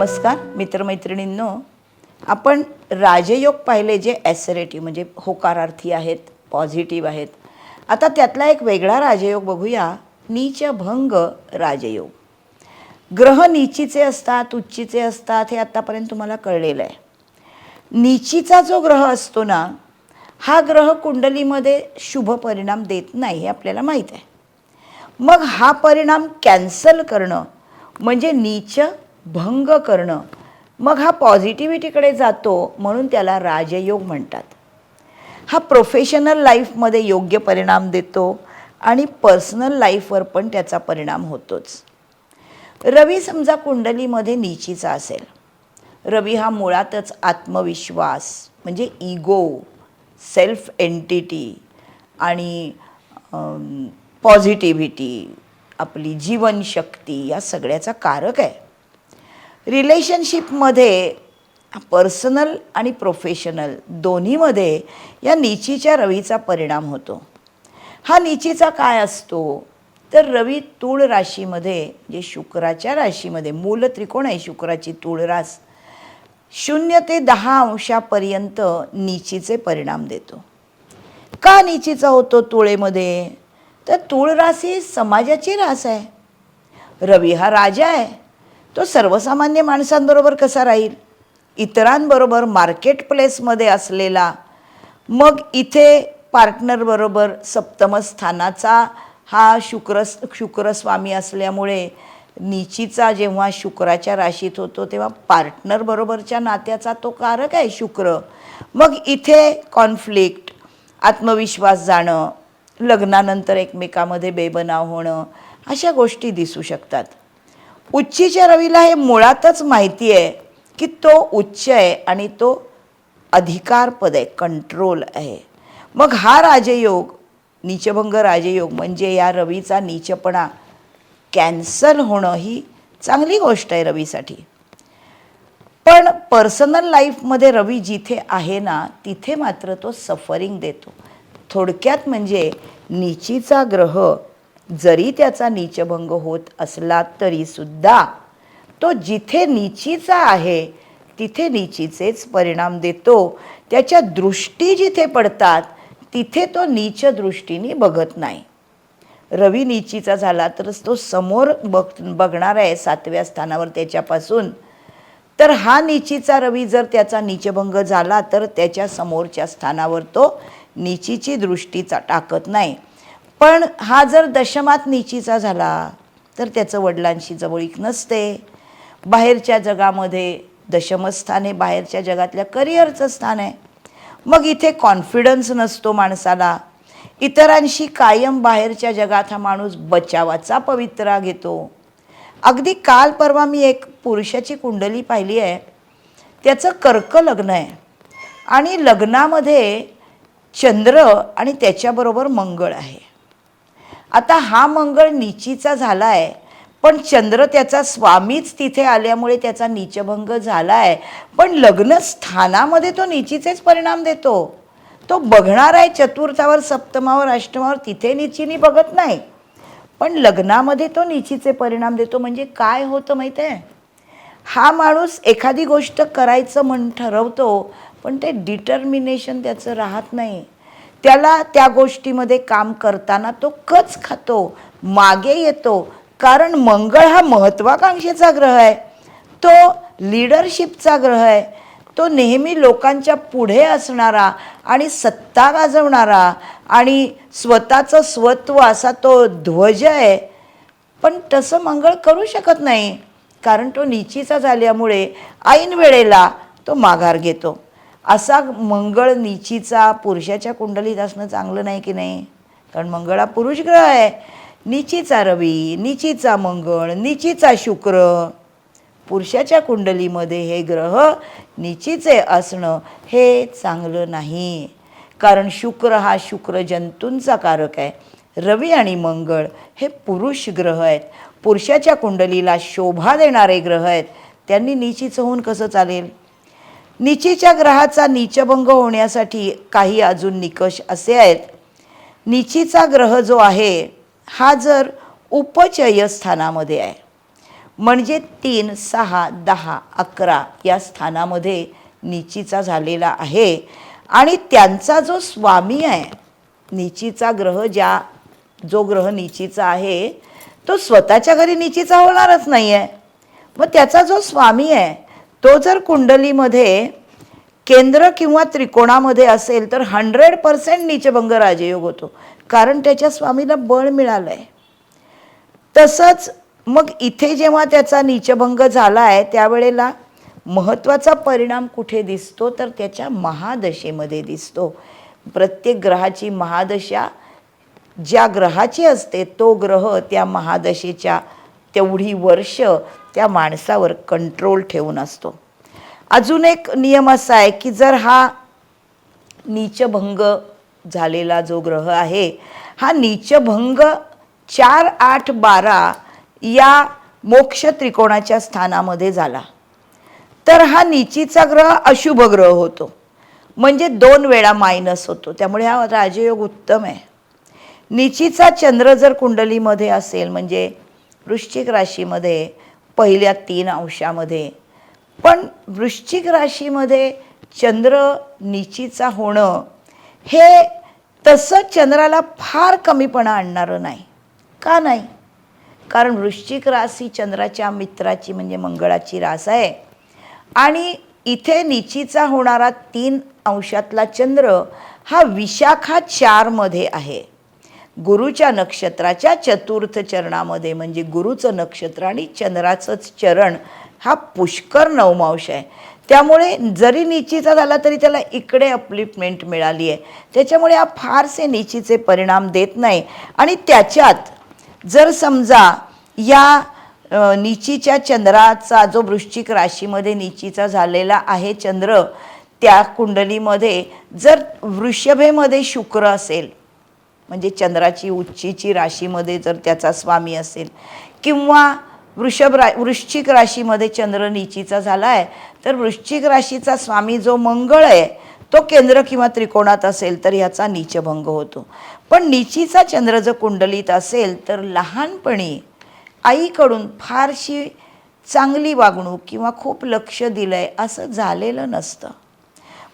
नमस्कार मित्रमैत्रिणींनो, आपण राजयोग पाहिले जे ॲसरेटिव्ह म्हणजे होकारार्थी आहेत, पॉझिटिव्ह आहेत. आता त्यातला एक वेगळा राजयोग बघूया, नीचभंग राजयोग. ग्रह नीचीचे असतात, उच्चीचे असतात, हे आत्तापर्यंत तुम्हाला कळलेलं आहे. नीचीचा जो ग्रह असतो ना, हा ग्रह कुंडलीमध्ये शुभ परिणाम देत नाही हे आपल्याला माहीत आहे. मग हा परिणाम कॅन्सल करणं म्हणजे नीच भंग करणं, मग हा पॉझिटिव्हिटीकडे जातो, म्हणून त्याला राजयोग म्हणतात. हा प्रोफेशनल लाईफमध्ये योग्य परिणाम देतो आणि पर्सनल लाईफवर पण त्याचा परिणाम होतोच. रवी समजा कुंडलीमध्ये नीचीचा असेल, रवी हा मुळातच आत्मविश्वास म्हणजे इगो, सेल्फ एंटिटी आणि पॉझिटिव्हिटी, आपली जीवनशक्ती या सगळ्याचा कारक आहे. रिलेशनशिपमध्ये पर्सनल आणि प्रोफेशनल दोन्हीमध्ये या नीचीच्या रवीचा परिणाम होतो. हा नीचीचा काय असतो तर रवी तूळ राशीमध्ये म्हणजे शुक्राच्या राशीमध्ये, मूल त्रिकोण आहे शुक्राची तूळ रास, 0 ते 10 अंशापर्यंत नीचीचे परिणाम देतो. का नीचीचा होतो तुळेमध्ये? तर तूळ रास ही समाजाची रास आहे. रवी हा राजा आहे, तो सर्वसामान्य माणसांबरोबर कसा राहील, इतरांबरोबर मार्केट प्लेसमध्ये असलेला. मग इथे पार्टनरबरोबर सप्तम स्थानाचा हा शुक्रस्वामी असल्यामुळे नीचीचा जेव्हा शुक्राच्या राशीत होतो तेव्हा पार्टनरबरोबरच्या नात्याचा तो कारक आहे शुक्र. मग इथे कॉन्फ्लिक्ट, आत्मविश्वास जाणं, लग्नानंतर एकमेकामध्ये बेबनाव होणं, अशा गोष्टी दिसू शकतात. उच्चीच्या रवीला हे मुळातच माहिती आहे की तो उच्च आहे आणि तो अधिकारपद आहे, कंट्रोल आहे. मग हा राजयोग, नीचभंग राजयोग म्हणजे या रवीचा नीचपणा कॅन्सल होणं ही चांगली गोष्ट आहे रवीसाठी. पण पर्सनल लाईफमध्ये रवी जिथे आहे ना, तिथे मात्र तो सफरिंग देतो. थोडक्यात म्हणजे नीचीचा ग्रह जरी त्याचा नीचभंग होत असला तरीसुद्धा तो जिथे नीचीचा आहे तिथे नीचीचेच परिणाम देतो. त्याच्या दृष्टी जिथे पडतात तिथे तो नीच दृष्टीने बघत नाही. रवी नीचीचा झाला तरच तो समोर बघणार आहे 7व्या स्थानावर त्याच्यापासून. तर हा नीचीचा रवी जर त्याचा नीचभंग झाला तर त्याच्या समोरच्या स्थानावर तो नीचीची दृष्टीचा टाकत नाही. पण हा जर दशमात नीचीचा झाला तर त्याचं वडिलांशी जवळीक नसते. बाहेरच्या जगामध्ये दशमस्थान हे बाहेरच्या जगातल्या करिअरचं स्थान आहे. मग इथे कॉन्फिडन्स नसतो माणसाला. इतरांशी कायम बाहेरच्या जगात हा माणूस बचावाचा पवित्रा घेतो. अगदी काल परवा मी एक पुरुषाची कुंडली पाहिली आहे. त्याचं कर्क लग्न आहे आणि लग्नामध्ये चंद्र आणि त्याच्याबरोबर मंगळ आहे. आता हा मंगळ नीचीचा झाला आहे, पण चंद्र त्याचा स्वामीच तिथे आल्यामुळे त्याचा नीचभंग झाला आहे. पण लग्न स्थानामध्ये तो नीचीचेच परिणाम देतो. तो बघणार आहे चतुर्थावर, सप्तमावर, अष्टमावर, तिथे नीचीने बघत नाही, पण लग्नामध्ये तो नीचीचे परिणाम देतो. म्हणजे काय होतं माहीत आहे, हा माणूस एखादी गोष्ट करायचं म्हणून ठरवतो, पण ते डिटर्मिनेशन त्याचं राहत नाही. त्याला त्या गोष्टीमध्ये काम करताना तो कच खातो, मागे येतो. कारण मंगळ हा महत्त्वाकांक्षेचा ग्रह आहे, तो लीडरशिपचा ग्रह आहे, तो नेहमी लोकांच्या पुढे असणारा आणि सत्ता गाजवणारा आणि स्वतःचं स्वत्व असा तो ध्वज आहे. पण तसं मंगळ करू शकत नाही, कारण तो नीचीचा झाल्यामुळे ऐन वेळेला तो माघार घेतो. असा मंगळ नीचीचा पुरुषाच्या कुंडलीत असणं चांगलं नाही की नाही? कारण मंगळ हा पुरुष ग्रह आहे. नीचीचा रवी, नीचीचा मंगळ, नीचीचा शुक्र, पुरुषाच्या कुंडलीमध्ये हे ग्रह नीचीचे असणं हे चांगलं नाही. कारण शुक्र हा शुक्र जंतूंचा कारक आहे. रवी आणि मंगळ हे पुरुष ग्रह आहेत, पुरुषाच्या कुंडलीला शोभा देणारे ग्रह आहेत. त्यांनी नीचीचं होऊन कसं चालेल? नीचीच्या ग्रहाचा नीचभंग होण्यासाठी काही अजून निकष असे आहेत. नीचीचा ग्रह जो आहे हा जर उपचय स्थानामध्ये आहे, म्हणजे 3, 6, 10, 11 या स्थानामध्ये नीचीचा झालेला आहे. आणि त्यांचा जो स्वामी आहे, नीचीचा ग्रह, जो ग्रह नीचीचा आहे तो स्वतःच्या घरी नीचीचा होणारच नाही आहे. मग त्याचा जो स्वामी आहे तो जर कुंडलीमध्ये केंद्र किंवा त्रिकोणामध्ये असेल तर 100% नीचभंग राजयोग होतो, कारण त्याच्या स्वामीला बळ मिळालं आहे. तसंच मग इथे जेव्हा त्याचा नीचभंग झाला आहे त्यावेळेला महत्त्वाचा परिणाम कुठे दिसतो तर त्याच्या महादशेमध्ये दिसतो. प्रत्येक ग्रहाची महादशा ज्या ग्रहाची असते तो ग्रह त्या महादशेच्या तेवढी वर्ष त्या माणसावर कंट्रोल ठेवून असतो. अजून एक नियम असा आहे की जर हा नीचभंग झालेला जो ग्रह आहे हा नीचभंग 4, 8, 12 या मोक्ष त्रिकोणाच्या स्थानामध्ये झाला तर हा नीचीचा ग्रह अशुभ ग्रह होतो, म्हणजे 2 वेळा मायनस होतो. त्यामुळे हा राजयोग उत्तम आहे. नीचीचा चंद्र जर कुंडलीमध्ये असेल म्हणजे वृश्चिक राशीमध्ये पहिल्या 3 अंशामध्ये, पण वृश्चिक राशीमध्ये चंद्र नीचीचा होणं हे तसं चंद्राला फार कमीपणा आणणारं नाही. का नाही? कारण वृश्चिक राशी चंद्राच्या मित्राची म्हणजे मंगळाची रास आहे आणि इथे नीचीचा होणारा 3 अंशातला चंद्र हा विशाखा 4 मध्ये आहे. गुरुच्या नक्षत्राच्या चतुर्थ चरणामध्ये, म्हणजे गुरुचं नक्षत्र आणि चंद्राचंच चरण हा पुष्कर नवमांश आहे. त्यामुळे जरी नीचीचा झाला तरी त्याला इकडे अपलिफ्टमेंट मिळाली आहे. त्याच्यामुळे हा फारसे नीचीचे परिणाम देत नाही. आणि त्याच्यात जर समजा या नीचीच्या चंद्राचा जो वृश्चिक राशीमध्ये नीचीचा झालेला आहे चंद्र, त्या कुंडलीमध्ये जर वृषभेमध्ये शुक्र असेल म्हणजे चंद्राची उच्चीची राशीमध्ये जर त्याचा स्वामी असेल, किंवा वृश्चिक राशीमध्ये चंद्र नीचीचा झाला आहे तर वृश्चिक राशीचा स्वामी जो मंगळ आहे तो केंद्र किंवा त्रिकोणात असेल तर याचा नीचभंग होतो. पण नीचीचा चंद्र जर कुंडलीत असेल तर लहानपणी आईकडून फारशी चांगली वागणूक किंवा खूप लक्ष दिलं आहे असं झालेलं नसतं.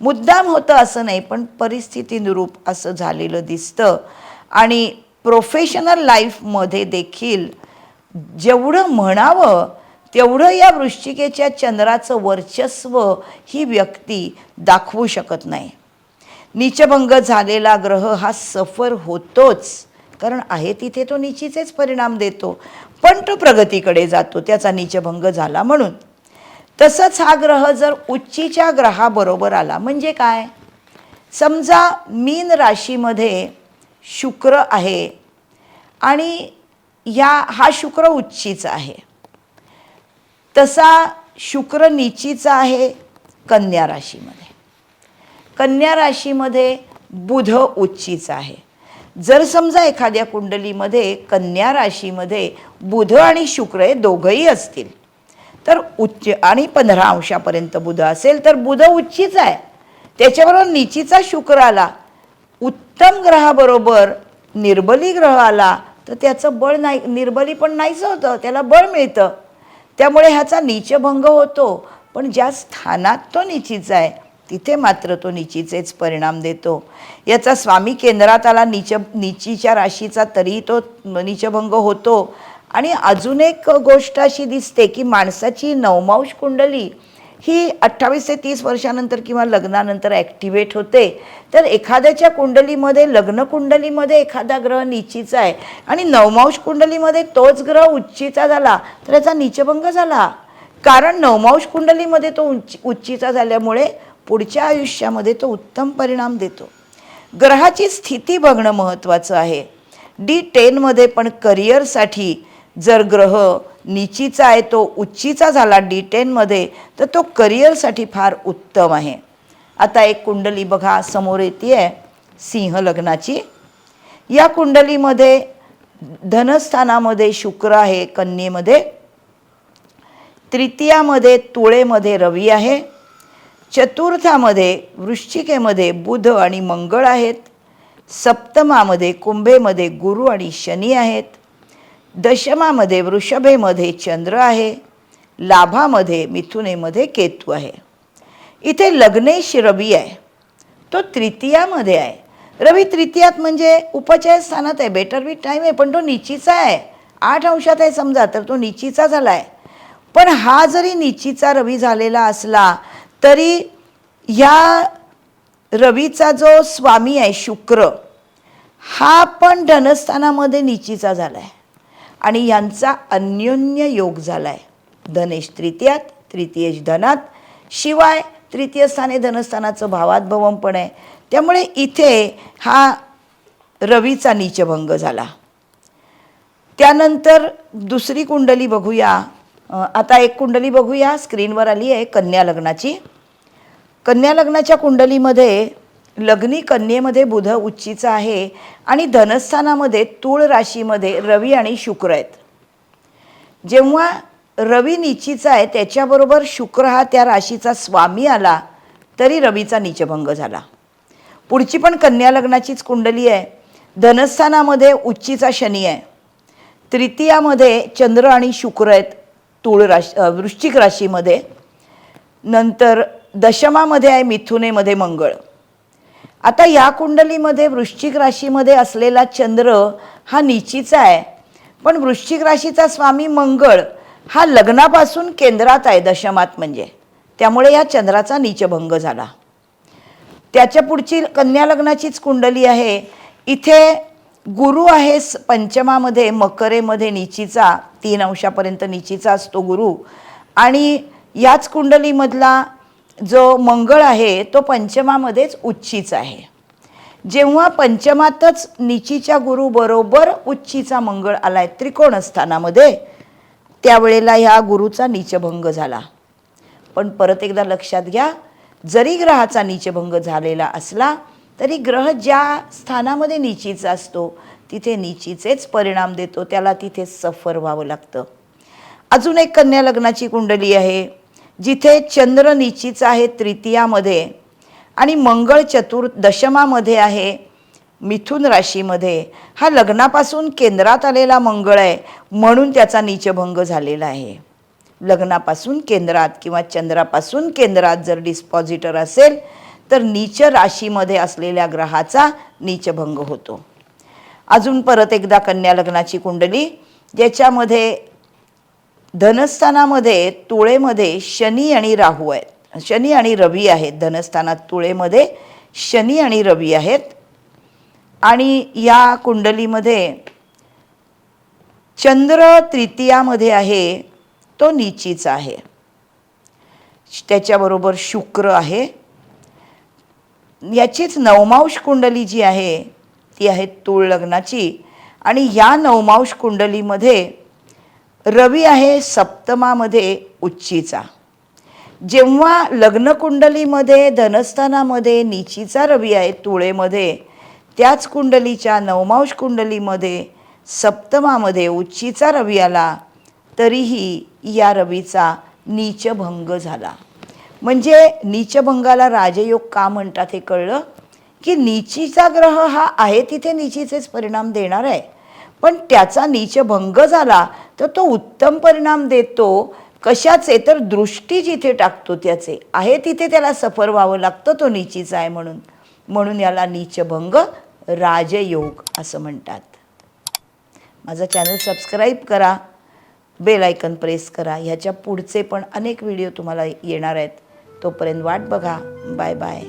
मुद्दाम होतं असं नाही, पण परिस्थितीनुरूप असं झालेलं दिसतं. आणि प्रोफेशनल लाईफमध्ये देखील जेवढं म्हणावं तेवढं या वृश्चिकेच्या चंद्राचं वर्चस्व ही व्यक्ती दाखवू शकत नाही. नीचभंग झालेला ग्रह हा सफर होतोच, कारण आहे तिथे तो नीचीचेच परिणाम देतो, पण तो प्रगतीकडे जातो त्याचा नीचभंग झाला म्हणून. तसंच हा ग्रह जर उच्चीच्या ग्रहाबरोबर आला म्हणजे काय, समजा मीन राशीमध्ये शुक्र आहे आणि हा शुक्र उच्चीचा आहे, तसा शुक्र नीचीचा आहे कन्या राशीमध्ये. कन्या राशीमध्ये बुध उच्चीचा आहे. जर समजा एखाद्या कुंडलीमध्ये कन्या राशीमध्ये बुध आणि शुक्र हे दोघंही असतील तर उच्च आणि 15 अंशापर्यंत बुध असेल तर बुध उच्चीचा आहे, त्याच्याबरोबर नीचीचा शुक्र आला, उत्तम ग्रहाबरोबर निर्बली ग्रह आला तर त्याचं बळ नाही, निर्बली पण नाहीच होतं, त्याला बळ मिळतं. त्यामुळे ह्याचा नीचभंग होतो. पण ज्या स्थानात तो नीचीचा आहे तिथे मात्र तो नीचीचेच परिणाम देतो. याचा स्वामी केंद्रात आला नीचीच्या राशीचा तरी तो नीचभंग होतो. आणि अजून एक गोष्ट अशी दिसते की माणसाची नवमांश कुंडली ही 28 ते 30 वर्षानंतर किंवा लग्नानंतर ॲक्टिवेट होते. तर एखाद्याच्या कुंडलीमध्ये, लग्न कुंडलीमध्ये एखादा ग्रह नीचीचा आहे आणि नवमांश कुंडलीमध्ये तोच ग्रह उच्चीचा झाला तर याचा नीचभंग झाला, कारण नवमांश कुंडलीमध्ये तो उच्चीचा झाल्यामुळे पुढच्या आयुष्यामध्ये तो उत्तम परिणाम देतो. ग्रहाची स्थिती बघणं महत्त्वाचं आहे. D10 मध्ये पण करिअरसाठी जर ग्रह नीचीचा आहे, तो उच्चीचा झाला D10 मध्ये, तर तो करिअरसाठी फार उत्तम आहे. आता एक कुंडली बघा समोर येते सिंह लग्नाची. या कुंडलीमध्ये धनस्थानामध्ये शुक्र आहे कन्येमध्ये, तृतीयामध्ये तुळेमध्ये रवी आहे, चतुर्थामध्ये वृश्चिकेमध्ये बुध आणि मंगळ आहेत, सप्तमामध्ये कुंभेमध्ये गुरु आणि शनी आहेत, दशमामध्ये वृषभेमध्ये चंद्र आहे, लाभामध्ये मिथुनेमध्ये केतू आहे. इथे लग्नेश रवी आहे, तो तृतीयामध्ये आहे. रवी तृतीयात म्हणजे उपचय स्थानात आहे, बेटर विथ टाईम आहे, पण तो नीचीचा आहे, 8 अंशात आहे समजा, तर तो नीचीचा झाला आहे. पण हा जरी नीचीचा रवी झालेला असला तरी ह्या रवीचा जो स्वामी आहे शुक्र, हा पण धनस्थानामध्ये नीचीचा झाला आहे आणि यांचा अन्योन्य योग झाला आहे. धनेश तृतीयात, तृतीयेश धनात, शिवाय तृतीय स्थाने धनस्थानाचं भावात भवम पण आहे. त्यामुळे इथे हा रवीचा नीचभंग झाला. त्यानंतर दुसरी कुंडली बघूया. आता एक कुंडली बघूया, स्क्रीनवर आली आहे कन्या लग्नाची. कन्या लग्नाच्या कुंडलीमध्ये लग्नी कन्येमध्ये बुध उच्चीचा आहे आणि धनस्थानामध्ये तूळ राशीमध्ये रवी आणि शुक्र आहेत. जेव्हा रवी नीचीचा आहे त्याच्याबरोबर शुक्र हा त्या राशीचा स्वामी आला तरी रवीचा नीचभंग झाला. पुढची पण कन्या लग्नाचीच कुंडली आहे. धनस्थानामध्ये उच्चीचा शनी आहे, तृतीयामध्ये चंद्र आणि शुक्र आहेत तूळ राशी वृश्चिक राशीमध्ये, नंतर दशमामध्ये आहे मिथुनेमध्ये मंगळ. आता या कुंडलीमध्ये वृश्चिक राशीमध्ये असलेला चंद्र हा नीचीचा आहे, पण वृश्चिक राशीचा स्वामी मंगळ हा लग्नापासून केंद्रात आहे दशमात, म्हणजे त्यामुळे या चंद्राचा नीचभंग झाला. त्याच्या पुढची कन्या लग्नाचीच कुंडली आहे. इथे गुरु आहे पंचमामध्ये मकरेमध्ये नीचीचा, 3 अंशापर्यंत नीचीचा असतो गुरु. आणि याच कुंडलीमधला जो मंगळ आहे तो पंचमामध्येच उच्चीचा आहे. जेव्हा पंचमातच नीचीच्या गुरु बरोबर उच्चीचा मंगळ आलाय त्रिकोणस्थानामध्ये, त्यावेळेला ह्या गुरुचा नीचभंग झाला. पण परत एकदा लक्षात घ्या, जरी ग्रहाचा नीचभंग झालेला असला तरी ग्रह ज्या स्थानामध्ये नीचीचा असतो तिथे नीचीचेच परिणाम देतो, त्याला तिथे सफर व्हावं लागतं. अजून एक कन्या लग्नाची कुंडली आहे जिथे चंद्र नीचीचा आहे तृतीयामध्ये आणि मंगळ दशमामध्ये आहे मिथुन राशीमध्ये. हा लग्नापासून केंद्रात आलेला मंगळ आहे म्हणून त्याचा नीचभंग झालेला आहे. लग्नापासून केंद्रात किंवा चंद्रापासून केंद्रात जर डिस्पॉझिटर असेल तर नीच राशीमध्ये असलेल्या ग्रहाचा नीचभंग होतो. अजून परत एकदा कन्या लग्नाची कुंडली ज्याच्यामध्ये धनस्थानामध्ये तुळेमध्ये शनी आणि राहू आहेत, शनी आणि रवी आहेत. धनस्थानात तुळेमध्ये शनी आणि रवी आहेत आणि या कुंडलीमध्ये चंद्र तृतीयामध्ये आहे, तो नीचीचा आहे. त्याच्याबरोबर शुक्र आहे. याचीच नवमांश कुंडली जी आहे ती आहे तूळ लग्नाची आणि या नवमांश कुंडलीमध्ये रवी आहे सप्तमामध्ये उच्चीचा. जेव्हा लग्न कुंडलीमध्ये धनस्थानामध्ये नीचीचा रवी आहे तुळेमध्ये, त्याच कुंडलीच्या नवमांश कुंडलीमध्ये सप्तमामध्ये उच्चीचा रवी आला तरीही या रवीचा नीचभंग झाला. म्हणजे नीचभंगाला राजयोग का म्हणतात हे कळलं की नीचीचा ग्रह हा आहे तिथे नीचीचेच परिणाम देणार आहे, पण त्याचा नीचभंग झाला तर तो उत्तम परिणाम देतो. कशाचे तर दृष्टी जिथे टाकतो त्याचे आहे तिथे त्याला सफर व्हावं लागतं, तो नीचीचा आहे म्हणून. म्हणून याला नीचभंग राजयोग असं म्हणतात. माझा चॅनल सबस्क्राईब करा, बेल आयकन प्रेस करा. ह्याच्या पुढचे पण अनेक व्हिडिओ तुम्हाला येणार आहेत. तोपर्यंत वाट बघा. Bye bye.